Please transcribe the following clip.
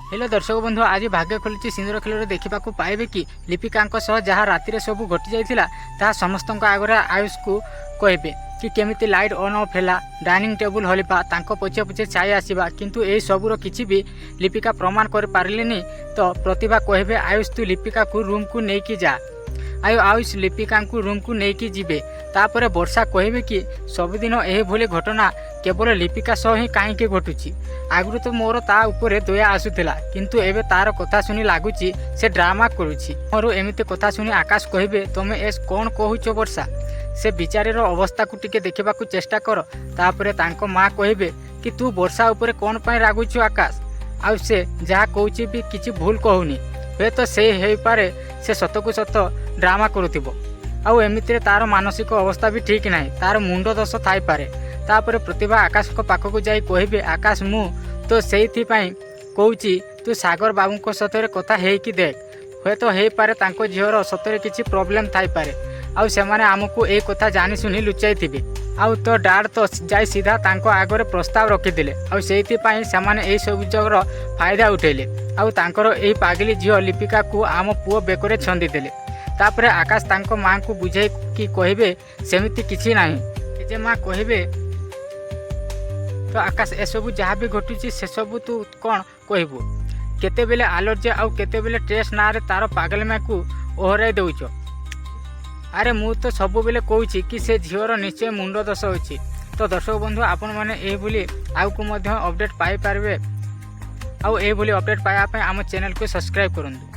Hello दर्शक बंधु आज भाग्य खोली सिंदूर खेल देखा पाइबे कि लिपिका जहाँ राति सब घटी जाता ताहा समस्त आगे आयुष को कहे कि केमिति लाइट ऑन ऑफ है डाइनिंग टेबुल हलिपा पछे पछे चाय आसवा किंतु यही सबूर किसी भी लिपिका प्रमाण कर पारे तो प्रतिभा कहे आयुष तू लिपिका को रूम को लेकिन जा आयुष लिपिका को रूम को लेकिन जीवे तापर वर्षा कहे कि सबुदिन यही भली घटना केवल लिपिका सह ही कहीं घटुची आगु तो मोर ता उपरे दया आसूला किंतु एबे तार कथा शुणी लगुच से ड्रामा करुच्ची मोर एमती कथा शुणी आकाश कहे तुम एस कौन कहूच वर्षा से बिचारीर अवस्था को टिके देखा चेष्टा कर तापर तांको माँ कहे कि तू वर्षा उपरे कौन पाई रागुचु आकाश आउ से जहाँ कहूँ भी किसी भूल कहूनी हे तो से हो पारे से सत को सत ड्रामा करुथिबो आउ एमितिरे तार मानसिक अवस्था भी ठीक ना तार मुंड दोष थाई पारे तापर प्रतिभा आकाश को पाखक जाई कहे आकाश मु तो से कहूँ तू सागर बाबू सतरे कथा हेकि देख हे तो हो पारे तांको झीवर सतरे किसी प्रोब्लेम थाई पारे आउ से माने आमको ए कथा जानी सुनी लुचाई थिबे आउ तो डाड तो जाई सीधा तांको आगरे प्रस्ताव रखिदिले आउ सेइथि पई समाने एई सब जगर फायदा उठेले आउ तांकर एई पागली झियो लिपिका को आम पुओ बेकरे छंदी देले तापर आकाश तांको मां को बुझाई कि कहिबे सेमिति किछि नाही जे मां कहिबे तो आकाश एसबू जहाँ भी घटुची से सबू तू कौन कहबू केते बेले आलर्जी आउ केते बेले ट्रेस ना रे तार पागल माँ को ओहराई दउछ अरे मु तो सब बेले कहूँ कि से झीवर निश्चय मुंड दोष होची तो दर्शक बंधु आपण मैंने ये आउ को अपडेट पाई पारे आउ ये अपडेट पाइबा आम चैनल को सब्सक्राइब करूँ।